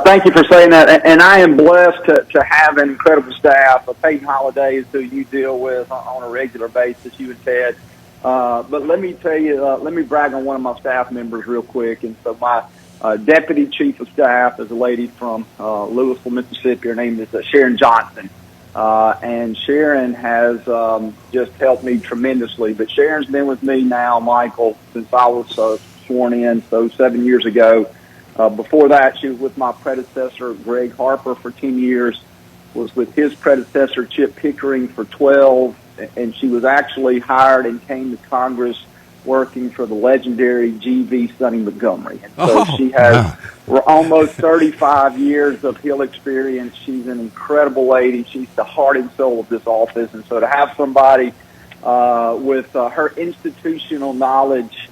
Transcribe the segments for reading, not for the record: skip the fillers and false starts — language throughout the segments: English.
Thank you for saying that. And I am blessed to have an incredible staff. Peyton Holiday is who you deal with on a regular basis, you and Ted. But let me tell you, let me brag on one of my staff members real quick. And so my deputy chief of staff is a lady from Louisville, Mississippi. Her name is Sharon Johnson. And Sharon has just helped me tremendously. But Sharon's been with me now, Michael, since I was sworn in, so 7 years ago. Before that, she was with my predecessor, Greg Harper, for 10 years, was with his predecessor, Chip Pickering, for 12, and she was actually hired and came to Congress working for the legendary G.V. Sonny Montgomery. And so she has almost 35 years of Hill experience. She's an incredible lady. She's the heart and soul of this office. And so to have somebody with her institutional knowledge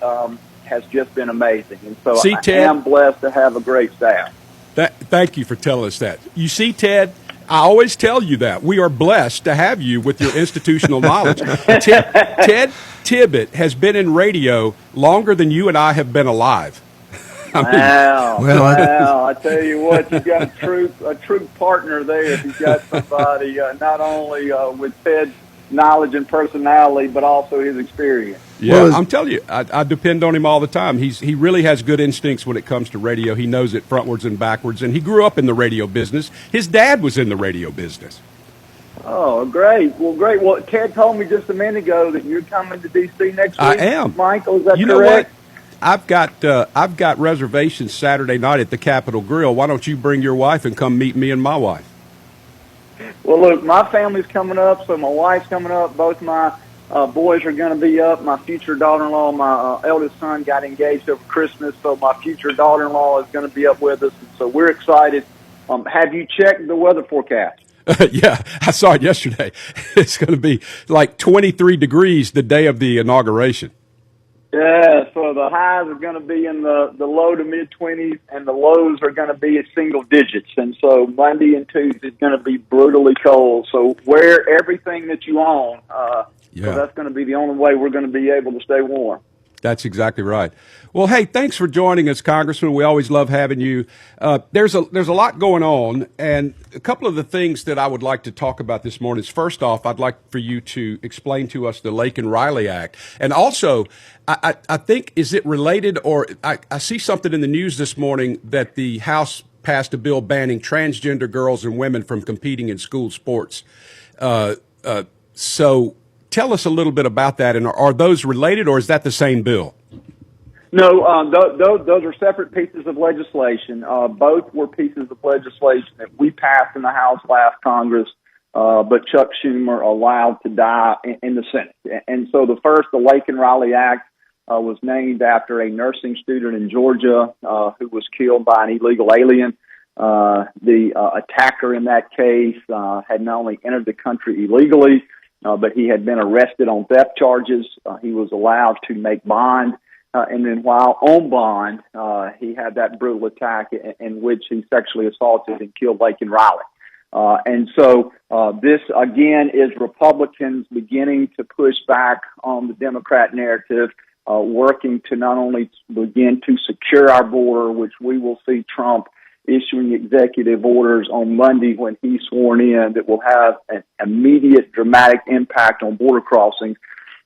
has just been amazing. And so I am blessed to have a great staff. Thank you for telling us that. You see, Ted, I always tell you that. We are blessed to have you with your institutional knowledge. Ted Tibbett has been in radio longer than you and I have been alive. Wow. I tell you what, you've got a true partner there if you've got somebody not only with Ted's knowledge and personality, but also his experience. Yeah, I'm telling you, I depend on him all the time. He really has good instincts when it comes to radio. He knows it frontwards and backwards, and he grew up in the radio business. His dad was in the radio business. Oh, great. Well, Ted told me just a minute ago that you're coming to D.C. next week. I am. Michael, is that correct? You know what? I've got reservations Saturday night at the Capitol Grill. Why don't you bring your wife and come meet me and my wife? Well, look, my family's coming up, so my wife's coming up. Both my boys are going to be up. My future daughter-in-law, my eldest son, got engaged over Christmas, so my future daughter-in-law is going to be up with us. And so we're excited. Have you checked the weather forecast? Yeah, I saw it yesterday. It's going to be like 23 degrees the day of the inauguration. Yeah, so the highs are going to be in the low to mid-20s, and the lows are going to be at single digits. And so Monday and Tuesday is going to be brutally cold. So wear everything that you own. So that's going to be the only way we're going to be able to stay warm. That's exactly right. Well, hey, thanks for joining us, Congressman. We always love having you. There's a lot going on, and a couple of the things that I would like to talk about this morning is, first off, I'd like for you to explain to us the Laken Riley Act. And also, I think, is it related, or I see something in the news this morning that the House passed a bill banning transgender girls and women from competing in school sports. So tell us a little bit about that, and are those related, or is that the same bill? No, those are separate pieces of legislation. Both were pieces of legislation that we passed in the House last Congress, but Chuck Schumer allowed to die in the Senate. And so the first, the Laken Riley Act, was named after a nursing student in Georgia who was killed by an illegal alien. The attacker in that case had not only entered the country illegally, but he had been arrested on theft charges. He was allowed to make bond. And then while on bond, he had that brutal attack in which he sexually assaulted and killed Laken Riley. And so this, again, is Republicans beginning to push back on the Democrat narrative, working to not only begin to secure our border, which we will see Trump issuing executive orders on Monday when he's sworn in that will have an immediate dramatic impact on border crossings.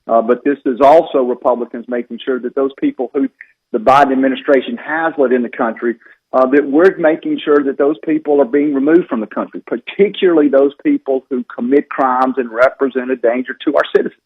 But this is also Republicans making sure that those people who the Biden administration has let in the country, that we're making sure that those people are being removed from the country, particularly those people who commit crimes and represent a danger to our citizens.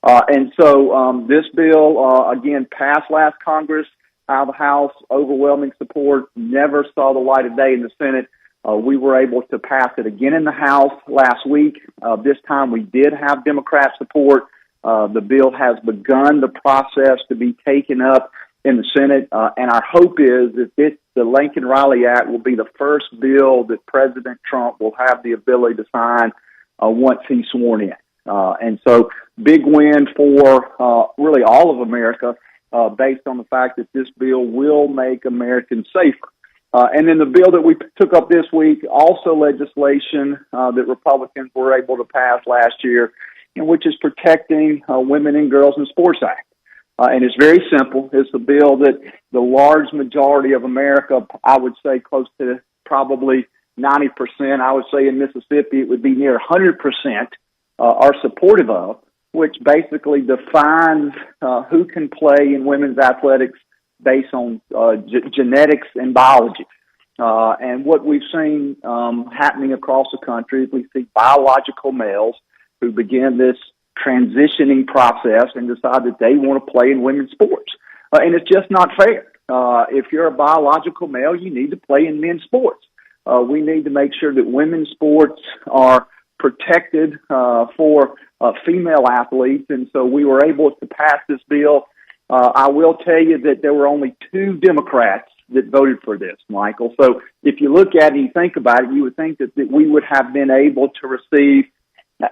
And so this bill, again, passed last Congress out of the House, overwhelming support, never saw the light of day in the Senate. We were able to pass it again in the House last week. This time we did have Democrat support. The bill has begun the process to be taken up in the Senate, and our hope is that the Laken Riley Act will be the first bill that President Trump will have the ability to sign once he's sworn in. And so big win for really all of America based on the fact that this bill will make Americans safer. And then the bill that we took up this week, also legislation that Republicans were able to pass last year, which is protecting women and girls in the Sports Act. And it's very simple. It's a bill that the large majority of America, I would say close to probably 90%. I would say in Mississippi, it would be near 100% are supportive of, which basically defines who can play in women's athletics based on genetics and biology. And what we've seen happening across the country is we see biological males who begin this transitioning process and decide that they want to play in women's sports. And it's just not fair. If you're a biological male, you need to play in men's sports. We need to make sure that women's sports are protected for female athletes. And so we were able to pass this bill. I will tell you that there were only 2 Democrats that voted for this, Michael. So if you look at it and you think about it, you would think that we would have been able to receive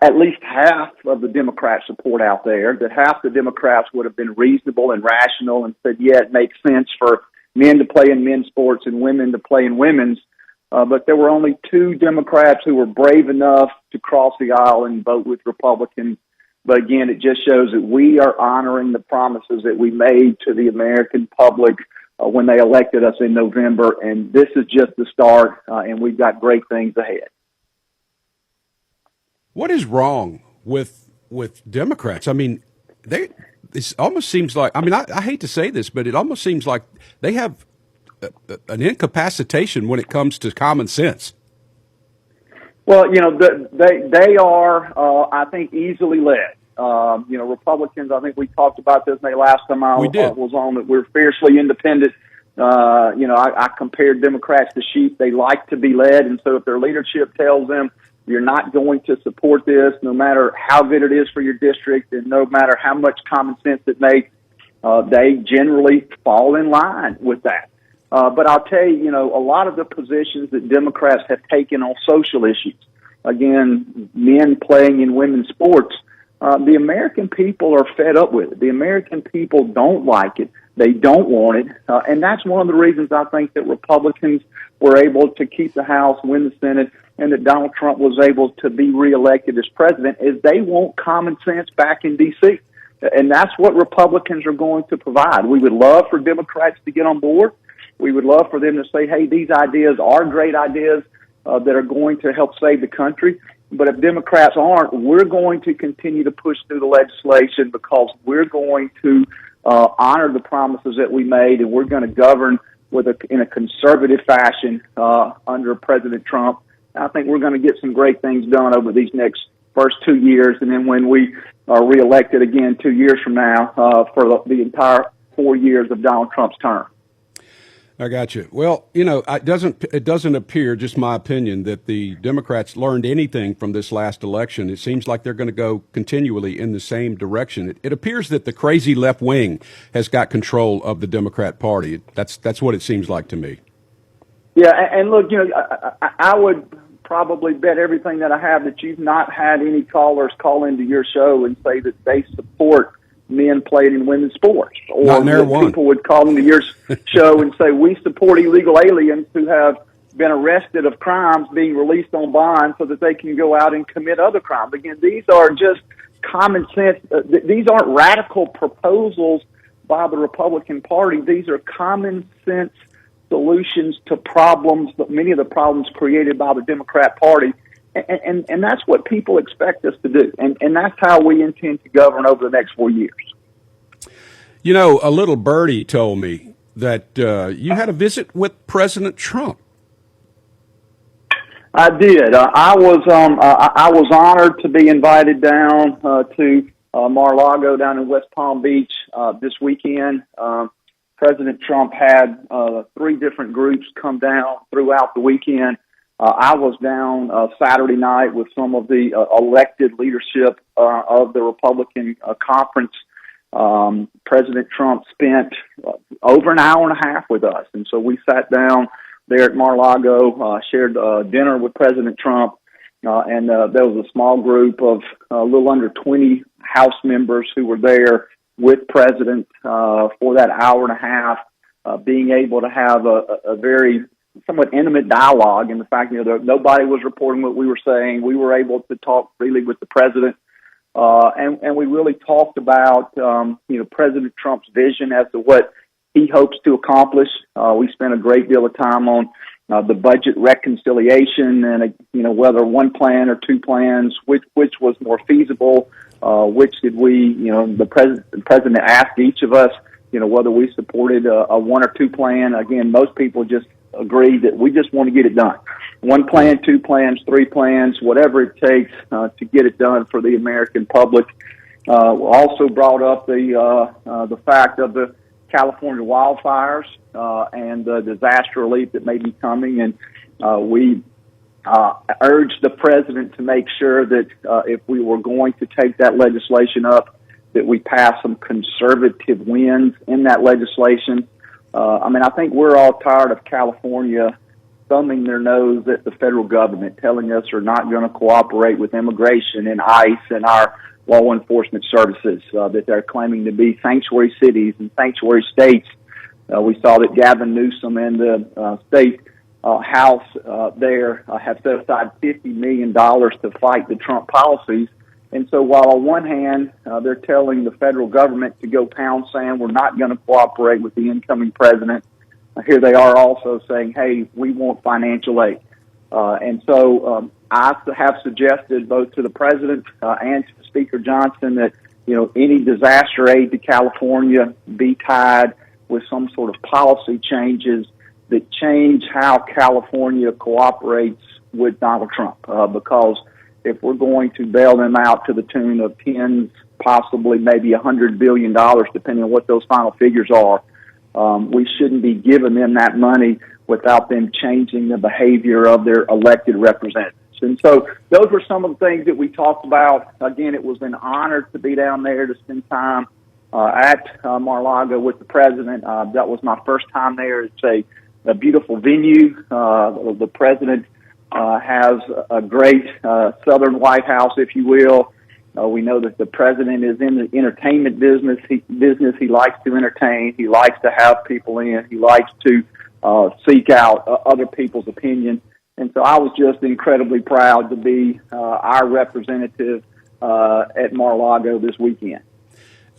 at least half of the Democrat support out there, that half the Democrats would have been reasonable and rational and said, yeah, it makes sense for men to play in men's sports and women to play in women's. But there were only 2 Democrats who were brave enough to cross the aisle and vote with Republicans. But again, it just shows that we are honoring the promises that we made to the American public when they elected us in November. And this is just the start, and we've got great things ahead. What is wrong with Democrats? I mean, it almost seems like, I mean, I hate to say this, but it almost seems like they have an incapacitation when it comes to common sense. Well, you know, they are, I think, easily led. You know, Republicans, I think we talked about this maybe last time I was on, that we're fiercely independent. You know, I compared Democrats to sheep. They like to be led, and so if their leadership tells them, you're not going to support this, no matter how good it is for your district and no matter how much common sense it makes, they generally fall in line with that. But I'll tell you, you know, a lot of the positions that Democrats have taken on social issues, again, men playing in women's sports, the American people are fed up with it. The American people don't like it. They don't want it. And that's one of the reasons I think that Republicans were able to keep the House, win the Senate, and that Donald Trump was able to be reelected as president, is they want common sense back in D.C. And that's what Republicans are going to provide. We would love for Democrats to get on board. We would love for them to say, hey, these ideas are great ideas that are going to help save the country. But if Democrats aren't, we're going to continue to push through the legislation because we're going to honor the promises that we made, and we're going to govern in a conservative fashion under President Trump. I think we're going to get some great things done over these next first 2 years, and then when we are reelected again 2 years from now for the entire 4 years of Donald Trump's term. I got you. Well, you know, it doesn't appear, just my opinion, that the Democrats learned anything from this last election. It seems like they're going to go continually in the same direction. It appears that the crazy left wing has got control of the Democrat Party. That's what it seems like to me. Yeah, and look, you know, I would probably bet everything that I have that you've not had any callers call into your show and say that they support men playing in women's sports. Or people would call into your show and say, we support illegal aliens who have been arrested of crimes being released on bond so that they can go out and commit other crimes. Again, these are just common sense. These aren't radical proposals by the Republican Party. These are common sense solutions to problems, but many of the problems created by the Democrat Party. And that's what people expect us to do. And that's how we intend to govern over the next 4 years. You know, a little birdie told me that you had a visit with President Trump. I did. I was honored to be invited down to Mar-a-Lago down in West Palm Beach this weekend. President Trump had 3 different groups come down throughout the weekend. I was down Saturday night with some of the elected leadership of the Republican conference. President Trump spent over an hour and a half with us. And so we sat down there at Mar-a-Lago, shared dinner with President Trump, and there was a small group of a little under 20 House members who were there with President for that hour and a half, being able to have a very somewhat intimate dialogue. And the fact, you know, nobody was reporting what we were saying. We were able to talk freely with the president. And we really talked about, you know, President Trump's vision as to what he hopes to accomplish. We spent a great deal of time on the budget reconciliation, and whether one plan or two plans, which was more feasible, which did we, the president asked each of us, whether we supported a one or two plan. Again, most people just agreed that we just want to get it done. One plan, two plans, three plans, whatever it takes to get it done for the American public. Also brought up the fact of the California wildfires and the disaster relief that may be coming, and we urged the president to make sure that if we were going to take that legislation up, that we pass some conservative wins in that legislation. I think we're all tired of California thumbing their nose at the federal government, telling us they're not going to cooperate with immigration and ICE and our law enforcement services, that they're claiming to be sanctuary cities and sanctuary states. We saw that Gavin Newsom and the state House there have set aside $50 million to fight the Trump policies. And so while on one hand, they're telling the federal government to go pound sand, we're not going to cooperate with the incoming president, here they are also saying, hey, we want financial aid. And so I have suggested both to the president and to Speaker Johnson that, any disaster aid to California be tied with some sort of policy changes that change how California cooperates with Donald Trump. Because if we're going to bail them out to the tune of tens, possibly maybe $100 billion, depending on what those final figures are, we shouldn't be giving them that money without them changing the behavior of their elected representatives. And so those were some of the things that we talked about. Again, it was an honor to be down there to spend time at Mar-a-Lago with the president. That was my first time there. It's a beautiful venue. The president has a great Southern White House, if you will. We know that the president is in the entertainment business. He likes to entertain. He likes to have people in. He likes to seek out other people's opinion. And so I was just incredibly proud to be our representative at Mar-a-Lago this weekend.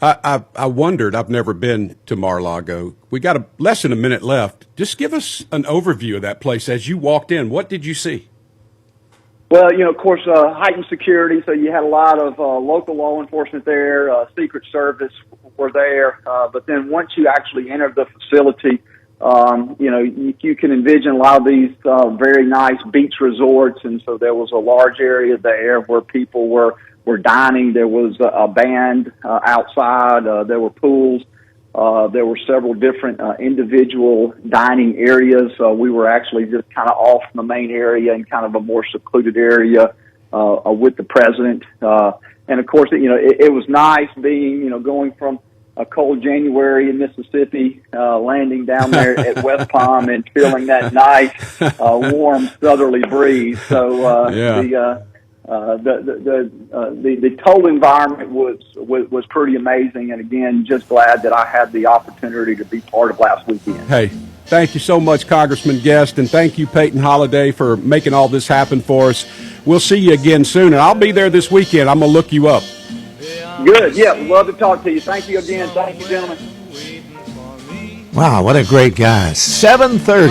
I wondered, I've never been to Mar-a-Lago. We got less than a minute left. Just give us an overview of that place as you walked in. What did you see? Well, of course, heightened security, so you had a lot of local law enforcement there, Secret Service were there, but then once you actually entered the facility, you can envision a lot of these very nice beach resorts, and so there was a large area there where people were dining. There was a band outside. There were pools. There were several different individual dining areas. We were actually just kind of off the main area in kind of a more secluded area with the president. And, of course, it was nice being, going from a cold January in Mississippi, landing down there at West Palm and feeling that nice, warm southerly breeze. So the total environment was pretty amazing, and again, just glad that I had the opportunity to be part of last weekend. Hey, thank you so much, Congressman Guest, and thank you, Peyton Holliday, for making all this happen for us. We'll see you again soon, and I'll be there this weekend. I'm going to look you up. Good. Yeah, love to talk to you. Thank you again. Thank you, gentlemen. Wow, what a great guy. 7:30.